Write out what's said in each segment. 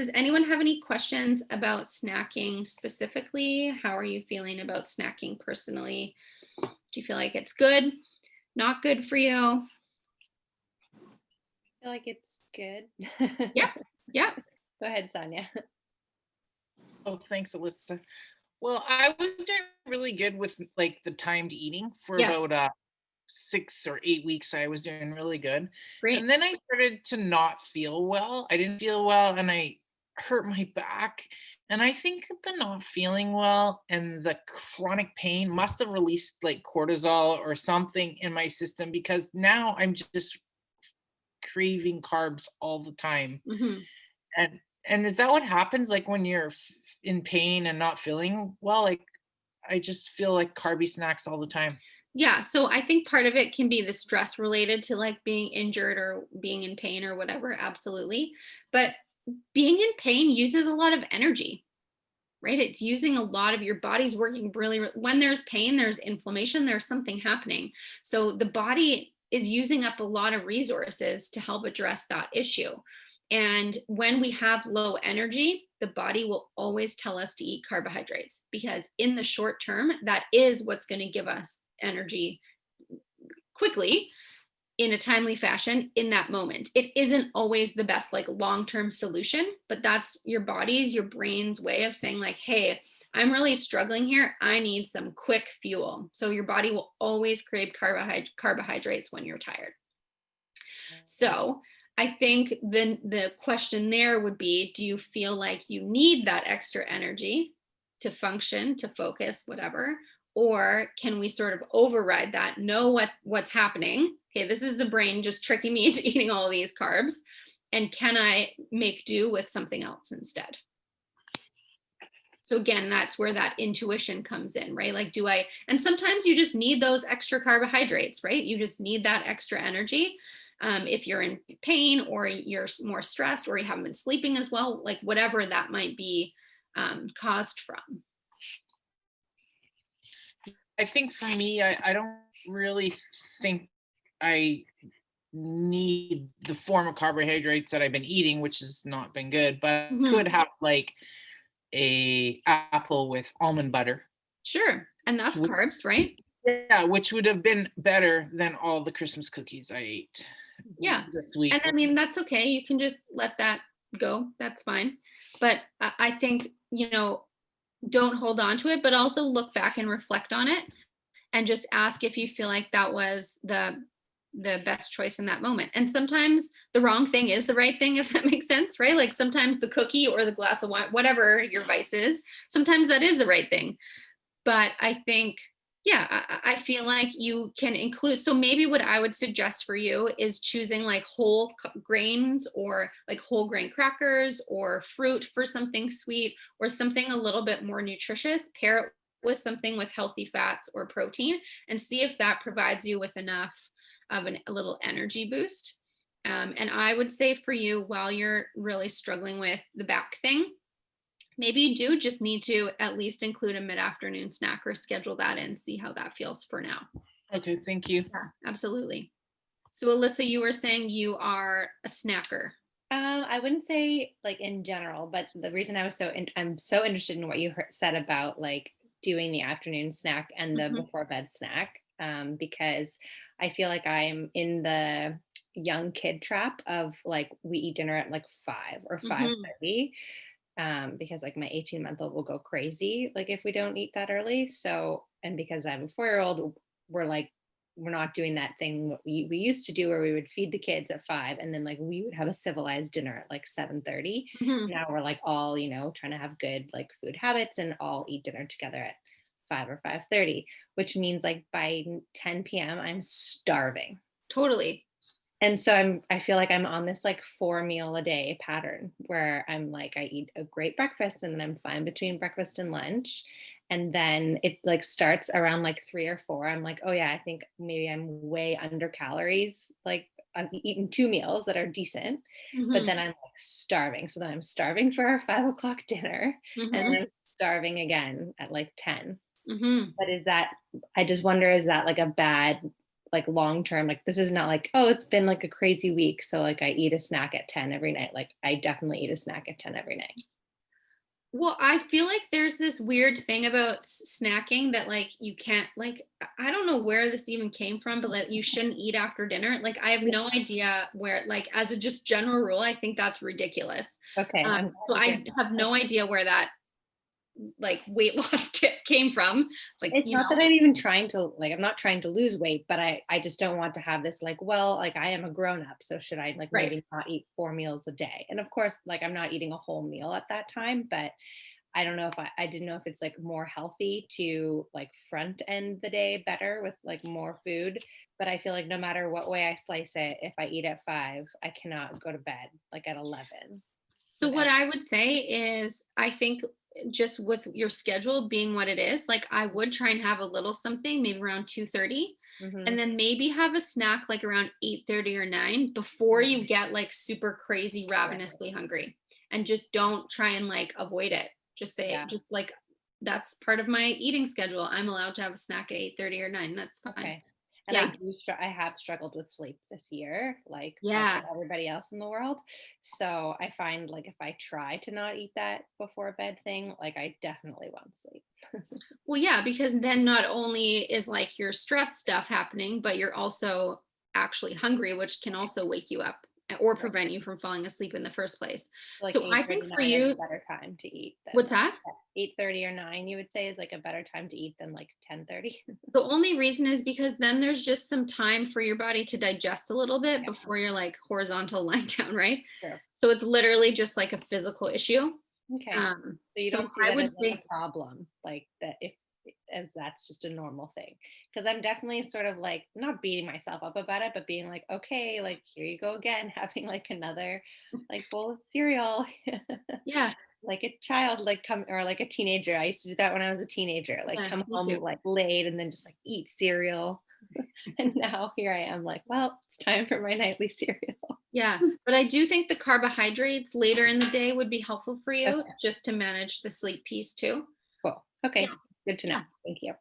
Does anyone have any questions about snacking specifically? How are you feeling about snacking personally? Do you feel like it's good, not good for you? Feel like it's good. Yeah, yeah, Go ahead, Sonia. Oh, thanks, Alyssa. Well, I was doing really good with like the timed eating for yeah, about 6 or 8 weeks. I was doing really good. great. And then I started to not feel well. I didn't feel well and I hurt my back. And I think the not feeling well and the chronic pain must have released like cortisol or something in my system because now I'm just craving carbs all the time. Mhm. And is that what happens like when you're in pain and not feeling well? Like I just feel like carby snacks all the time. Yeah, so I think part of it can be the stress related to like being injured or being in pain or whatever, absolutely. But being in pain uses a lot of energy, right? It's using a lot of your body's working when there's pain, there's inflammation, there's something happening. So the body is using up a lot of resources to help address that issue. And when we have low energy, the body will always tell us to eat carbohydrates because in the short term, that is what's going to give us energy quickly in a timely fashion in that moment. It isn't always the best like long-term solution, but that's your body's, your brain's way of saying like, hey, I'm really struggling here. I need some quick fuel. So your body will always crave carbohydrates when you're tired. So I think then the question there would be, do you feel like you need that extra energy to function, to focus, whatever? Or can we sort of override that, know what's happening? Okay, this is the brain just tricking me into eating all these carbs. And can I make do with something else instead? So again, that's where that intuition comes in, right? Like, and sometimes you just need those extra carbohydrates, right? You just need that extra energy. If you're in pain or you're more stressed or you haven't been sleeping as well, like whatever that might be caused from. I think for me, I don't really think I need the form of carbohydrates that I've been eating, which has not been good, but I Mhm. could have like a apple with almond butter. Sure. And that's Which, carbs, right? yeah, which would have been better than all the Christmas cookies I ate Yeah. this week. And I mean, that's okay. You can just let that go. That's fine. But I think, don't hold on to it, but also look back and reflect on it and just ask if you feel like that was the best choice in that moment. And sometimes the wrong thing is the right thing, if that makes sense, right? Like sometimes the cookie or the glass of wine, whatever your vice is, sometimes that is the right thing. But I think, yeah, I feel like you can include. So maybe what I would suggest for you is choosing like whole grains or like whole grain crackers or fruit for something sweet or something a little bit more nutritious. Pair it with something with healthy fats or protein and see if that provides you with enough of a little energy boost. And I would say for you, while you're really struggling with the back thing, maybe you do just need to at least include a mid-afternoon snack or schedule that in, see how that feels for now. Okay, thank you. Yeah, absolutely. So Alyssa, you were saying you are a snacker. I wouldn't say like in general, but the reason I'm so interested in what you said about like doing the afternoon snack and the Mhm. before bed snack, because I feel like I'm in the young kid trap of like we eat dinner at like 5 or 5:30, because like my 18-month-old will go crazy like if we don't eat that early. So, and because I have a 4-year-old, we're like we're not doing that thing what we used to do where we would feed the kids at 5 and then like we would have a civilized dinner at like 7:30. Mhm. Now we're like all, trying to have good like food habits and all eat dinner together at 5 or 5:30, which means like by 10 p.m. I'm starving. Totally. And so I feel like I'm on this like 4 meal a day pattern where I'm like I eat a great breakfast and then I'm fine between breakfast and lunch. And then it like starts around like 3 or 4. I'm like, oh yeah, I think maybe I'm way under calories. Like I'm eating 2 meals that are decent, but Mhm. then I'm like starving. So then I'm starving for our 5 o'clock dinner and then Mhm. I'm starving again at like 10. Mhm. But I just wonder, is that like a bad like long term. Like this is not like, oh, it's been like a crazy week, so like I eat a snack at 10 every night. Like I definitely eat a snack at 10 every night. Well, I feel like there's this weird thing about snacking that like you can't like I don't know where this even came from, but like you shouldn't eat after dinner. Like I have no idea where like as a just general rule, I think that's ridiculous. Okay, I'm glad So to hear I that. have no idea where that like weight loss tip came from. Like It's you not know, that I'm even trying to like, I'm not trying to lose weight, but I just don't want to have this like, well, like I am a grown up, so should I like right. maybe not eat 4 meals a day? And of course, like I'm not eating a whole meal at that time, but I don't know if I didn't know if it's like more healthy to like front end the day better with like more food. But I feel like no matter what way I slice it, if I eat at 5, I cannot go to bed like at 11 So what without. I would say is I think just with your schedule being what it is, like I would try and have a little something maybe around 2:30 Mm-hmm. and then maybe have a snack like around 8:30 or 9 before you get like super crazy Right. ravenously hungry. And just don't try and like avoid it. Just say Yeah. just like that's part of my eating schedule. I'm allowed to have a snack at 8:30 or 9. That's fine. Okay. And Yeah. I have struggled with sleep this year, like Yeah. probably everybody else in the world. So I find like if I try to not eat that before bed thing, like I definitely won't sleep. Well, yeah, because then not only is like your stress stuff happening, but you're also actually hungry, which can also wake you up or Right. prevent you from falling asleep in the first place. Like So I think for 8:39 is a you, better time to eat than what's like that? 8:30 or 9, you would say is like a better time to eat than like 10:30. The only reason is because then there's just some time for your body to digest a little bit Yeah, before you're like horizontal lying down, right? true. So it's literally just like a physical issue. Okay. So you So don't see I that would as like say, a problem, like that if as that's just a normal thing. Because I'm definitely sort of like not beating myself up about it, but being like, okay, like here you go again, having like another like bowl of cereal. yeah, Like a child, like come or like a teenager. I used to do that when I was a teenager, like yeah, come me home too. like late and then just like eat cereal. And now here I am, like, well, it's time for my nightly cereal. Yeah, but I do think the carbohydrates later in the day would be helpful for you Okay, just to manage the sleep piece too. cool. Yeah, Okay, good to know. yeah. Thank you.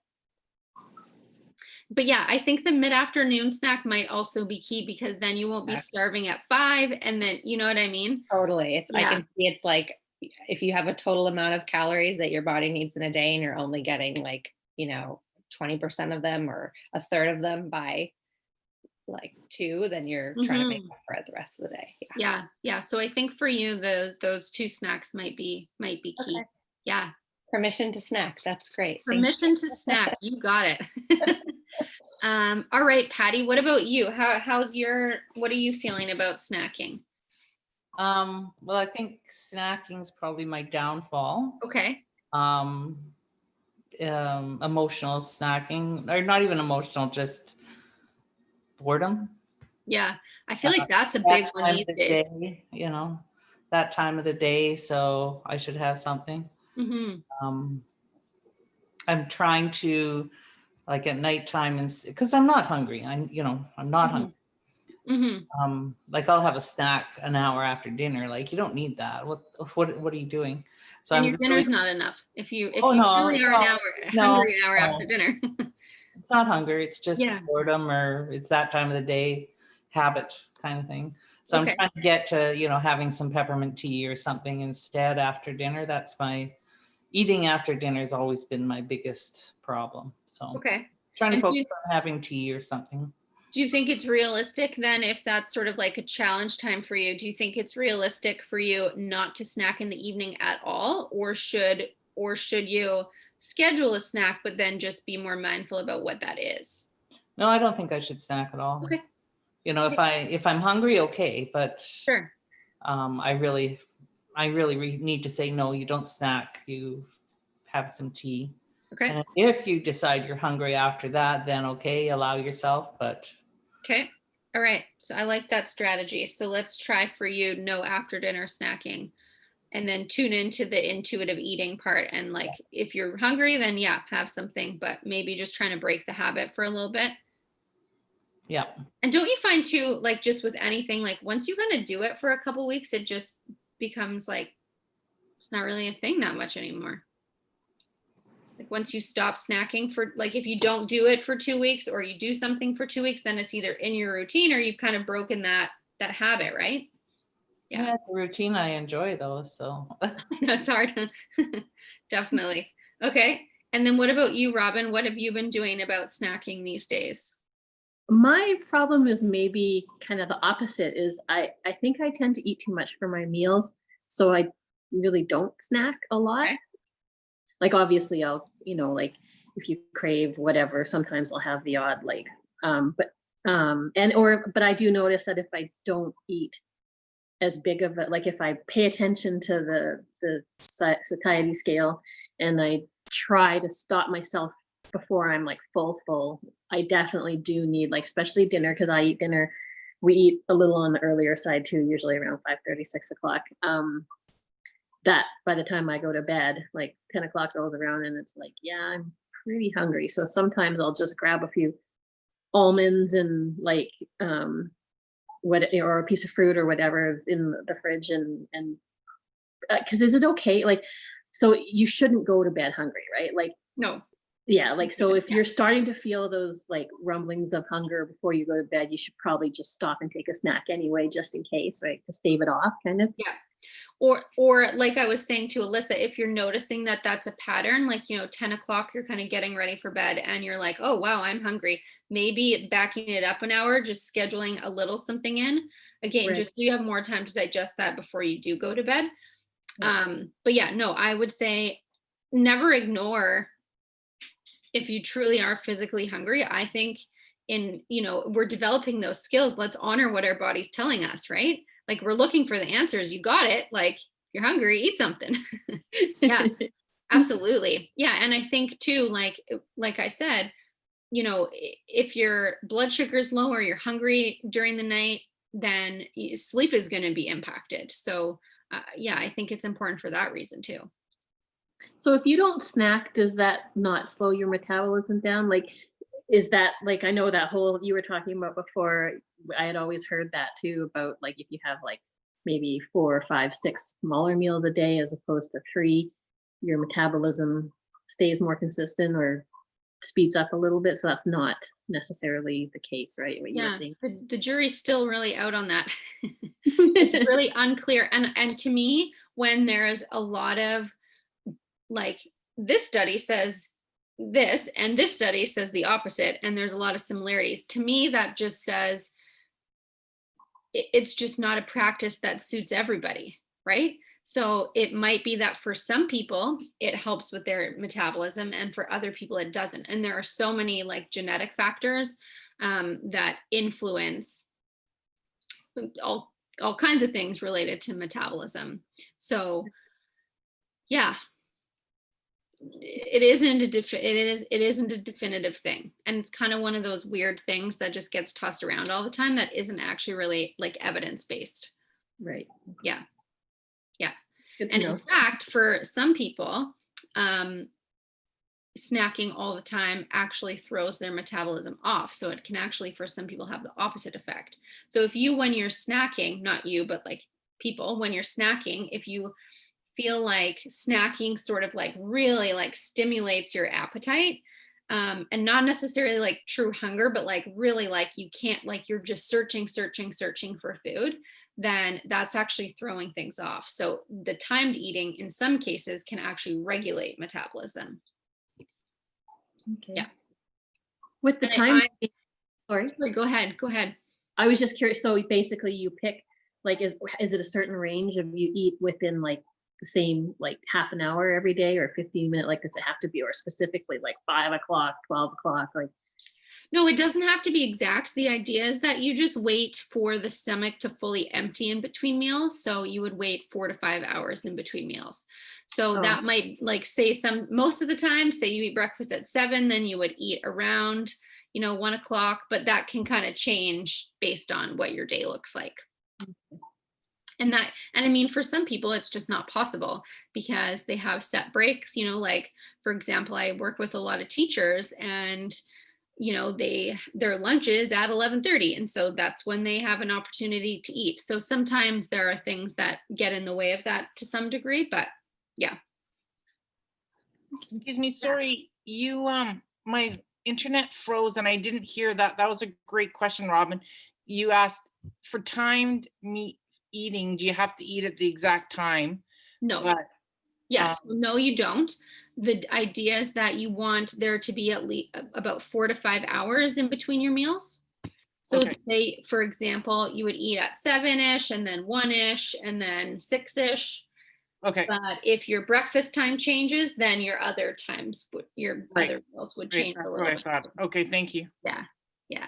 But yeah, I think the mid-afternoon snack might also be key because then you won't be starving at 5 and then you know what I mean? Totally. It's I Yeah. can see it's like if you have a total amount of calories that your body needs in a day and you're only getting like, 20% of them or a third of them by like 2, then you're trying to make Mhm. up for it the rest of the day. Yeah. Yeah, yeah. So I think for you those 2 snacks might be key. Okay. Yeah. Permission to snack. That's great. Thank Permission to snack. You got it. All right, Patty, what about you? How's your what are you feeling about snacking? Well, I think snacking is probably my downfall. Okay. Um, Emotional snacking, or not even emotional, just boredom. Yeah. I feel Uh, like that's a that big one time of these the days. day, that time of the day, so I should have something. Mhm. Um, I'm trying to like at nighttime and because I'm not hungry. I'm not hungry. Mhm. Mhm. Like I'll have a snack an hour after dinner. Like you don't need that. What are you doing? So And I'm your really, dinner's not enough if you oh no, really are an hour no, hungry an hour after no, dinner. it's not hunger. It's just Yeah. boredom or it's that time of the day habit kind of thing. So I'm Okay. trying to get to, having some peppermint tea or something instead after dinner. That's my eating after dinner has always been my biggest problem. So Okay. trying to And focus on having tea or something. do you think it's realistic then if that's sort of like a challenge time for you? Do you think it's realistic for you not to snack in the evening at all or should you schedule a snack but then just be more mindful about what that is? No, I don't think I should snack at all. Okay. If I'm hungry, okay, but Sure. I really need to say no. You don't snack. You have some tea, Okay. and if you decide you're hungry after that, then okay, allow yourself. But Okay. All right. So I like that strategy. So let's try for you no after dinner snacking and then tune into the intuitive eating part. And like if you're hungry, then yeah, have something, but maybe just trying to break the habit for a little bit. yeah, And don't you find too, like just with anything, like once you kind of do it for a couple weeks, it just becomes like it's not really a thing that much anymore. Like once you stop snacking for, like if you don't do it for 2 weeks or you do something for 2 weeks, then it's either in your routine or you've kind of broken that habit, right? Yeah. Yeah, the routine I enjoy though, so. That's hard. Definitely. Okay. And then what about you, Robin? What have you been doing about snacking these days? My problem is maybe kind of the opposite is I think I tend to eat too much for my meals. So I really don't snack a lot. Okay. Like obviously I'll, like if you crave whatever, sometimes I'll have the odd like, but I do notice that if I don't eat as big of it, like if I pay attention to the satiety scale and I try to stop myself before I'm like full, I definitely do need, like, especially dinner, because I eat dinner, we eat a little on the earlier side too, usually around 5:30, 6 o'clock. That by the time I go to bed, like 10 o'clock rolls around and it's like, yeah, I'm pretty hungry. So sometimes I'll just grab a few almonds and like or a piece of fruit or whatever is in the fridge and because is it okay, like, so you shouldn't go to bed hungry, right? Like, No. yeah, like, so if Yeah. you're starting to feel those like rumblings of hunger before you go to bed, you should probably just stop and take a snack anyway, just in case, right, to stave it off, kind of. Yeah. Or like I was saying to Alyssa, if you're noticing that that's a pattern, like, 10 o'clock, you're kind of getting ready for bed and you're like, oh, wow, I'm hungry. Maybe backing it up an hour, just scheduling a little something in. Again, Right. just so you have more time to digest that before you do go to bed. Yeah. But yeah, no, I would say never ignore if you truly are physically hungry. I think we're developing those skills. Let's honor what our body's telling us, right? Like we're looking for the answers. You got it. Like you're hungry, eat something. Yeah, absolutely. Yeah. And I think too, like I said, if your blood sugar is low or you're hungry during the night, then sleep is going to be impacted. So yeah, I think it's important for that reason too. So if you don't snack, does that not slow your metabolism down? Like, is that like, I know that whole you were talking about before, I had always heard that too, about like if you have like maybe 4 or 5, 6 smaller meals a day as opposed to 3, your metabolism stays more consistent or speeds up a little bit. So that's not necessarily the case, right? What you were Yeah, saying. the jury's still really out on that. It's really unclear. And to me, when there's a lot of like this study says this and this study says the opposite, and there's a lot of similarities, to me that just says it's just not a practice that suits everybody, right? So it might be that for some people it helps with their metabolism and for other people it doesn't. And there are so many like genetic factors that influence all kinds of things related to metabolism. So yeah, it isn't a definitive thing, and it's kind of one of those weird things that just gets tossed around all the time that isn't actually really like evidence-based. Right. Yeah. Good to And know. in fact, for some people, snacking all the time actually throws their metabolism off. So it can actually, for some people, have the opposite effect. So if you, when you're snacking, not you, but like people, when you're snacking, if you feel like snacking sort of like really like stimulates your appetite, and not necessarily like true hunger, but like really like you can't, like you're just searching for food, then that's actually throwing things off. So the timed eating in some cases can actually regulate metabolism. Okay. Yeah. With the And time, sorry. Go ahead. I was just curious. So basically you pick, like, is it a certain range of you eat within like the same, like half an hour every day or 15-minute, like, does it have to be, or specifically like 5 o'clock, 12 o'clock? Like, No, it doesn't have to be exact. The idea is that you just wait for the stomach to fully empty in between meals. So you would wait 4 to 5 hours in between meals. So that might, like, say most of the time, say you eat breakfast at 7, then you would eat around, 1 o'clock, but that can kind of change based on what your day looks like. And I mean, for some people, it's just not possible because they have set breaks, like, for example, I work with a lot of teachers and their lunch is at 11:30, and so that's when they have an opportunity to eat. So sometimes there are things that get in the way of that to some degree, but yeah. Excuse me, sorry, you, my internet froze and I didn't hear that. That was a great question, Robin. You asked for timed meat eating, do you have to eat at the exact time? No. But, Yeah, um, so no, you don't. The idea is that you want there to be at least about 4 to 5 hours in between your meals. So Okay. say, for example, you would eat at 7-ish and then 1-ish and then 6-ish. Okay, But if your breakfast time changes, then your other times, your Right, other meals would great, change a that's little what I bit. thought. Okay, thank you. Yeah, yeah.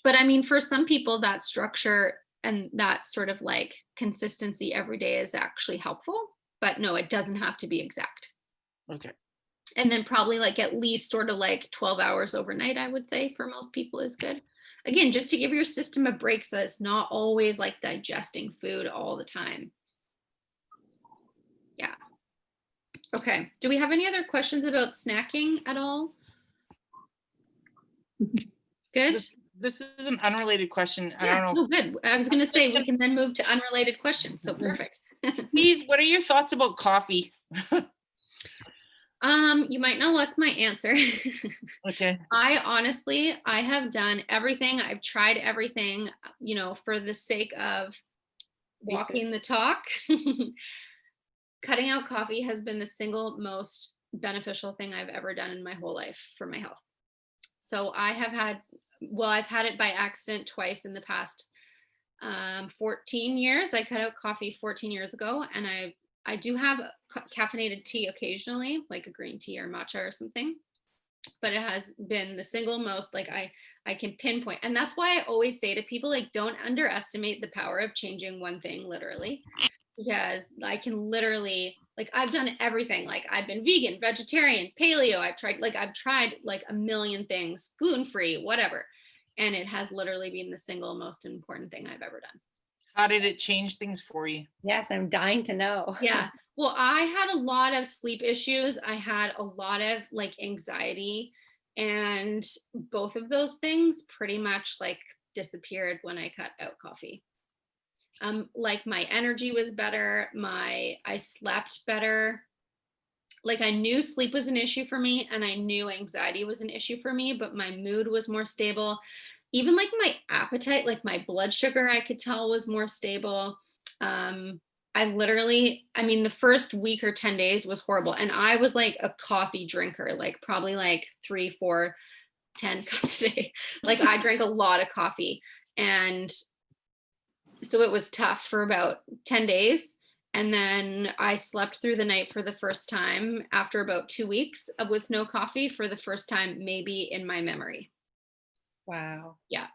But I mean, for some people, that structure and that sort of like consistency every day is actually helpful. But no, it doesn't have to be exact. Okay, And then probably like at least sort of like 12 hours overnight, I would say for most people is good. Again, just to give your system a break so that it's not always like digesting food all the time. Yeah. Okay. Do we have any other questions about snacking at all? Good. this is an unrelated question. I Yeah. don't know. Oh, good. I was going to say we can then move to unrelated questions. So perfect. Please, what are your thoughts about coffee? You might not like my answer. Okay, I have done everything. I've tried everything, for the sake of walking the talk. Cutting out coffee has been the single most beneficial thing I've ever done in my whole life for my health. So I've had it by accident twice in the past 14 years. I cut out coffee 14 years ago, and I do have caffeinated tea occasionally, like a green tea or matcha or something. But it has been the single most, like I can pinpoint. And that's why I always say to people, like, don't underestimate the power of changing one thing, literally. Because I can literally, like, I've done everything. Like, I've been vegan, vegetarian, paleo. I've tried like a million things, gluten-free, whatever. And it has literally been the single most important thing I've ever done. how did it change things for you? Yes, I'm dying to know. Yeah. Well, I had a lot of sleep issues. I had a lot of like anxiety, and both of those things pretty much like disappeared when I cut out coffee. Like my energy was better, I slept better. Like I knew sleep was an issue for me and I knew anxiety was an issue for me, but my mood was more stable. Even like my appetite, like my blood sugar, I could tell was more stable. I mean, the first week or 10 days was horrible. And I was like a coffee drinker, like probably like 3, 4, 10 cups a day. Like I drank a lot of coffee. And so it was tough for about 10 days. And then I slept through the night for the first time after about 2 weeks with no coffee for the first time, maybe in my memory. Wow. Yeah.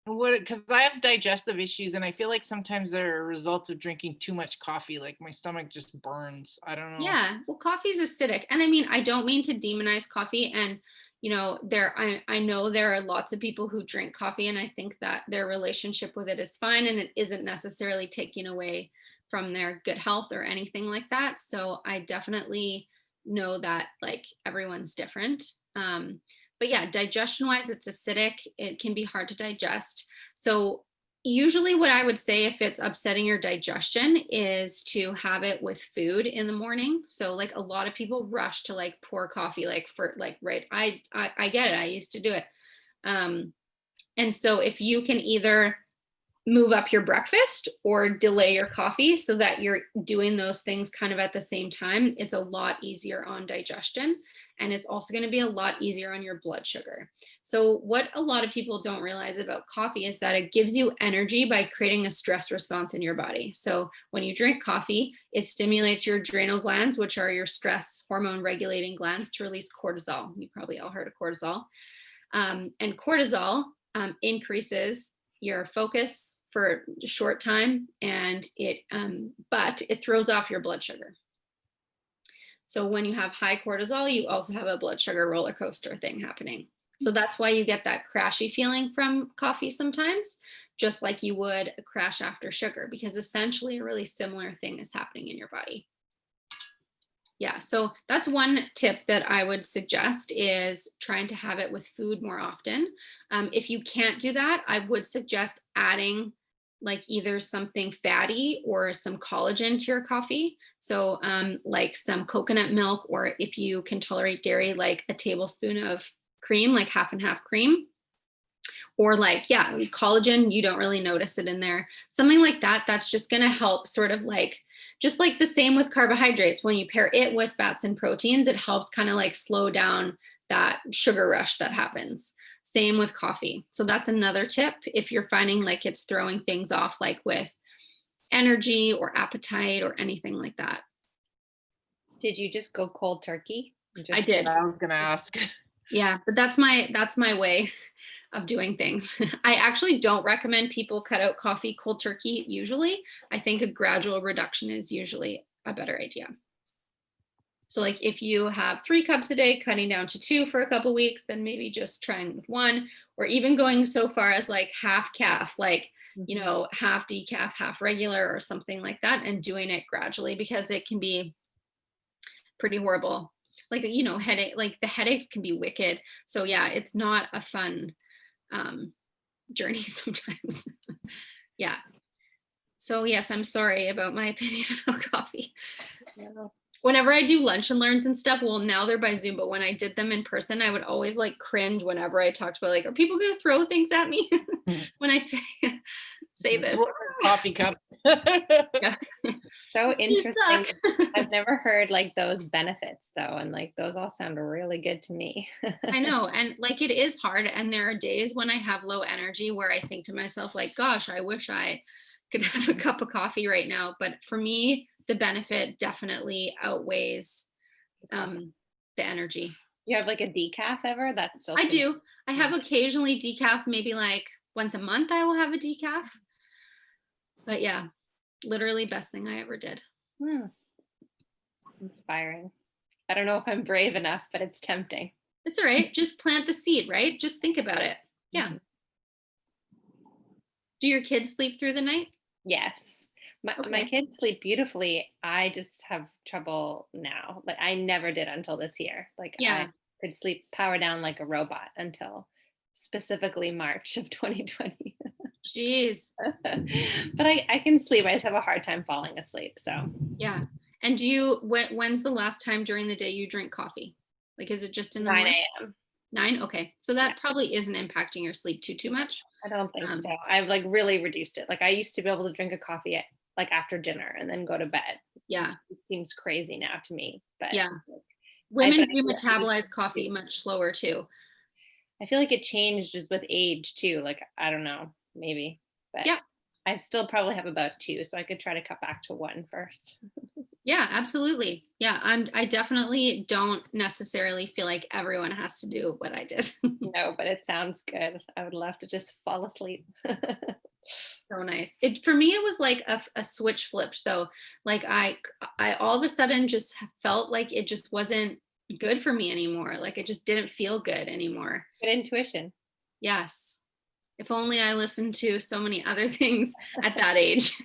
Because I have digestive issues and I feel like sometimes they're a result of drinking too much coffee. Like my stomach just burns. I don't know. Yeah. Well, coffee's acidic. And I mean, I don't mean to demonize coffee. And, I know there are lots of people who drink coffee, and I think that their relationship with it is fine and it isn't necessarily taking away from their good health or anything like that. So I definitely know that like everyone's different. But yeah, digestion wise, it's acidic. It can be hard to digest. So usually what I would say if it's upsetting your digestion is to have it with food in the morning. So like a lot of people rush to like pour coffee, like for like, right. I get it. I used to do it. And so if you can either move up your breakfast or delay your coffee so that you're doing those things kind of at the same time, it's a lot easier on digestion. And it's also going to be a lot easier on your blood sugar. So what a lot of people don't realize about coffee is that it gives you energy by creating a stress response in your body. So when you drink coffee, it stimulates your adrenal glands, which are your stress hormone regulating glands, to release cortisol. You probably all heard of cortisol. And cortisol increases your focus for a short time, and but it throws off your blood sugar. So when you have high cortisol, you also have a blood sugar roller coaster thing happening. So that's why you get that crashy feeling from coffee sometimes, just like you would a crash after sugar, because essentially a really similar thing is happening in your body. Yeah, so that's one tip that I would suggest, is trying to have it with food more often. If you can't do that, I would suggest adding like either something fatty or some collagen to your coffee. So like some coconut milk, or if you can tolerate dairy, like a tablespoon of cream, like half and half cream. Or like, yeah, collagen, you don't really notice it in there. Something like that, that's just going to help sort of like, just like the same with carbohydrates. When you pair it with fats and proteins, it helps kind of like slow down that sugar rush that happens. Same with coffee. So that's another tip if you're finding like it's throwing things off, like with energy or appetite or anything like that. Did you just go cold turkey? I did. I was gonna ask. Yeah, but that's my way of doing things. I actually don't recommend people cut out coffee cold turkey usually. I think a gradual reduction is usually a better idea. So like if you have 3 cups a day, cutting down to 2 for a couple weeks, then maybe just trying with 1, or even going so far as like half calf, like, you know, half decaf, half regular or something like that, and doing it gradually, because it can be pretty horrible. Like, you know, headache, like the headaches can be wicked. So yeah, it's not a fun journey sometimes. Yeah. So yes, I'm sorry about my opinion about coffee. Yeah. Whenever I do lunch and learns and stuff, well, now they're by Zoom, but when I did them in person, I would always like cringe whenever I talked about like, are people gonna throw things at me when I say this? Coffee cups. Yeah. So You interesting. suck. I've never heard like those benefits though, and like those all sound really good to me. I know, and like it is hard, and there are days when I have low energy where I think to myself like, gosh, I wish I could have a cup of coffee right now. But for me, the benefit definitely outweighs the energy. You have like a decaf ever? That's still I super- do. I have occasionally decaf, maybe like once a month I will have a decaf. But yeah, literally best thing I ever did. Inspiring. I don't know if I'm brave enough, but it's tempting. It's all right. Just plant the seed, right? Just think about it. Yeah. Do your kids sleep through the night? Yes. My Okay. kids sleep beautifully. I just have trouble now. Like I never did until this year. Like Yeah. I could sleep power down like a robot until specifically March of 2020. Jeez. But I can sleep. I just have a hard time falling asleep. So Yeah. And do you, when's the last time during the day you drink coffee? Like, is it just in the 9 morning? a.m. 9? Okay. So that probably isn't impacting your sleep too much. I don't think Um, so. I've like really reduced it. Like I used to be able to drink a coffee at like after dinner and then go to bed. Yeah. It seems crazy now to me, but Yeah. like, Women but do I feel like- metabolize coffee much slower too. I feel like it changed just with age too. Like I don't know, maybe, but Yeah. I still probably have about 2, so I could try to cut back to 1 first. Yeah, absolutely. Yeah, I definitely don't necessarily feel like everyone has to do what I did. No, but it sounds good. I would love to just fall asleep. So nice. It for me, it was like a switch flipped though. Like I all of a sudden just felt like it just wasn't good for me anymore. Like it just didn't feel good anymore. Good intuition. Yes. If only I listened to so many other things at that age,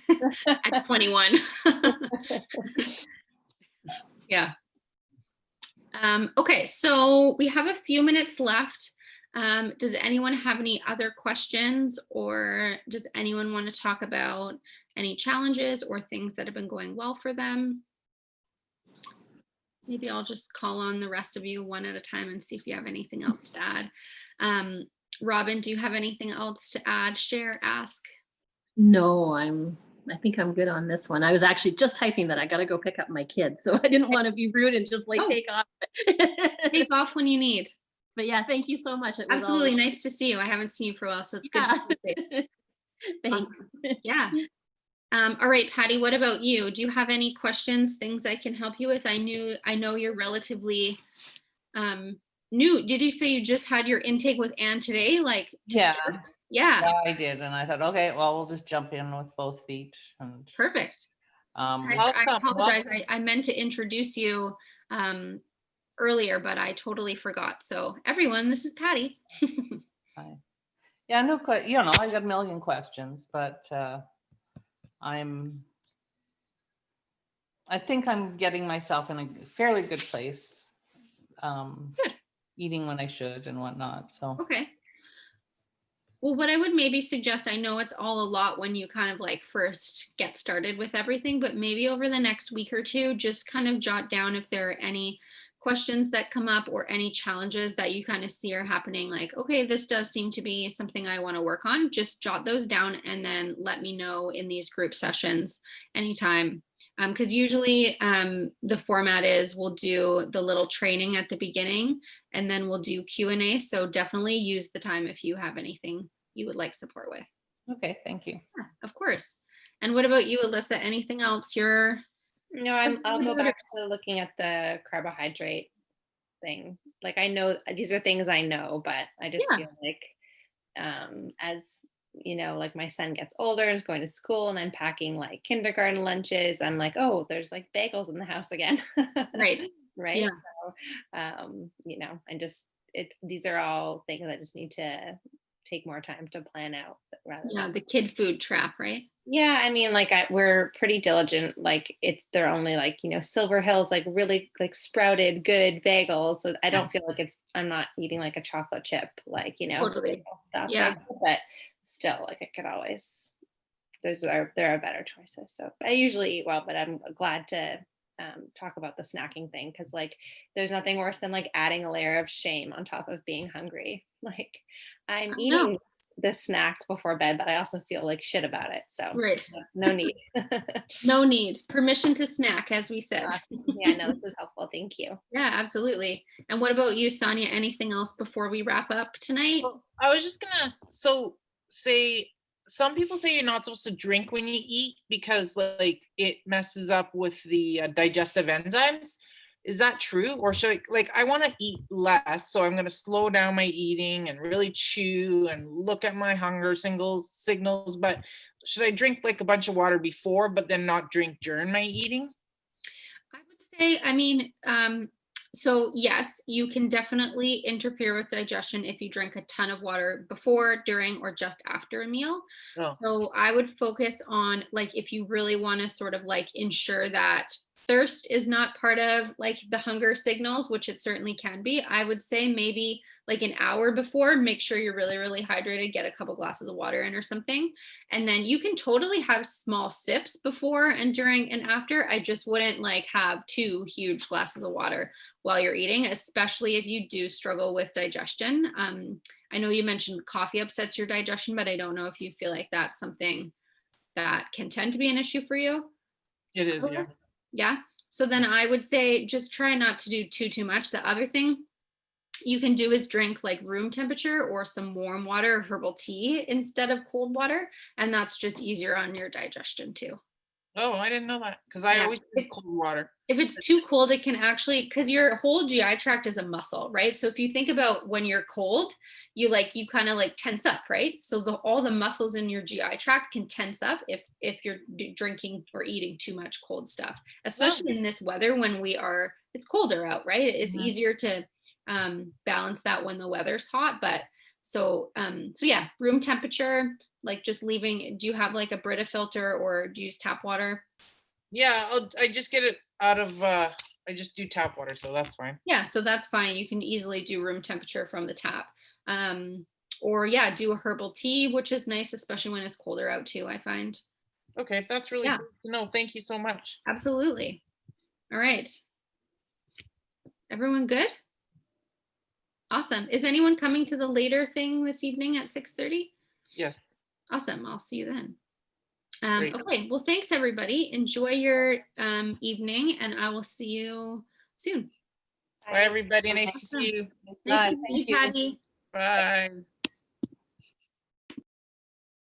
at 21. Yeah. Okay, so we have a few minutes left. Does anyone have any other questions, or does anyone want to talk about any challenges or things that have been going well for them? Maybe I'll just call on the rest of you one at a time and see if you have anything else to add. Robin, do you have anything else to add, share, ask? No, I think I'm good on this one. I was actually just typing that I gotta go pick up my kids, so I didn't want to be rude and just like Oh. take off. Take off when you need. But yeah, thank you so much. It was Absolutely. all, Nice to see you. I haven't seen you for a while, so it's good yeah. to see your face. Thanks. Awesome. Yeah. All right, Patty, what about you? Do you have any questions, things I can help you with? I know you're relatively new. Did you say you just had your intake with Anne today? Like to Yeah. start? Yeah. Yeah, I did, and I thought, okay, well, we'll just jump in with both feet. And Perfect. I Welcome, apologize. welcome. I meant to introduce you earlier, but I totally forgot. So everyone, this is Patty. yeah, no, I got a million questions, but I think I'm getting myself in a fairly good place. Good. Eating when I should and whatnot. So Okay. Well, what I would maybe suggest, I know it's all a lot when you kind of like first get started with everything, but maybe over the next week or two, just kind of jot down if there are any questions that come up or any challenges that you kind of see are happening. Like, okay, this does seem to be something I want to work on. Just jot those down and then let me know in these group sessions anytime. Because usually the format is we'll do the little training at the beginning and then we'll do Q&A. So definitely use the time if you have anything you would like support with. Okay, thank you. Yeah, of course. And what about you, Alyssa? Anything else you're No, I'll go back to looking at the carbohydrate thing. Like I know these are things I know, but I just Yeah. feel like as you know, like my son gets older, is going to school, and I'm packing like kindergarten lunches. I'm like, oh, there's like bagels in the house again. right? Right. Yeah. So you know, and just these are all things I just need to take more time to plan out rather Yeah, than the kid food trap, right? yeah, I mean, like we're pretty diligent. Like they're only like, you know, Silver Hills, like really like sprouted good bagels. So I don't feel like I'm not eating like a chocolate chip, like, you know, Totally. bagel stuff. Yeah. But still, like I could always, there are better choices. So I usually eat well, but I'm glad to talk about the snacking thing because like there's nothing worse than like adding a layer of shame on top of being hungry. Like I'm I know. eating this snack before bed, but I also feel like shit about it. So Right. no need. No need. Permission to snack, as we said. Yeah, no, this is helpful. Thank you. Yeah, absolutely. And what about you, Sonia? Anything else before we wrap up tonight? Well, I was just gonna say some people say you're not supposed to drink when you eat because like it messes up with the digestive enzymes. Is that true? Or should I want to eat less, so I'm going to slow down my eating and really chew and look at my hunger signals, but should I drink like a bunch of water before but then not drink during my eating? I would say, I mean, so yes, you can definitely interfere with digestion if you drink a ton of water before, during, or just after a meal. Oh. So I would focus on like if you really want to sort of like ensure that thirst is not part of like the hunger signals, which it certainly can be. I would say maybe like an hour before, make sure you're really, really hydrated, get a couple glasses of water in or something. And then you can totally have small sips before and during and after. I just wouldn't like have 2 huge glasses of water while you're eating, especially if you do struggle with digestion. I know you mentioned coffee upsets your digestion, but I don't know if you feel like that's something that can tend to be an issue for you. It is, yeah. Yeah. So then I would say just try not to do too much. The other thing you can do is drink like room temperature or some warm water, herbal tea instead of cold water. And that's just easier on your digestion too. Oh, I didn't know that because I Yeah. always drink cold water. If it's too cold, it can actually, because your whole GI tract is a muscle, right? So if you think about when you're cold, you kind of like tense up, right? So all the muscles in your GI tract can tense up if you're drinking or eating too much cold stuff, especially in this weather when it's colder out, right? It's easier to balance that when the weather's hot. But so yeah, room temperature, like just leaving. Do you have like a Brita filter or do you use tap water? Yeah, I just get it out of I just do tap water, so that's fine. Yeah, so that's fine. You can easily do room temperature from the tap. Or yeah, do a herbal tea, which is nice, especially when it's colder out too, I find. Okay, that's really Yeah. good to know. Thank you so much. Absolutely. All right. Everyone good? Awesome. Is anyone coming to the later thing this evening at 6:30? Yes. Awesome. I'll see you then. Great. Okay. Well, thanks everybody. Enjoy your evening and I will see you soon. Bye, everybody. Nice to see you. Nice to Bye. meet you, Thank you. Patty. Bye.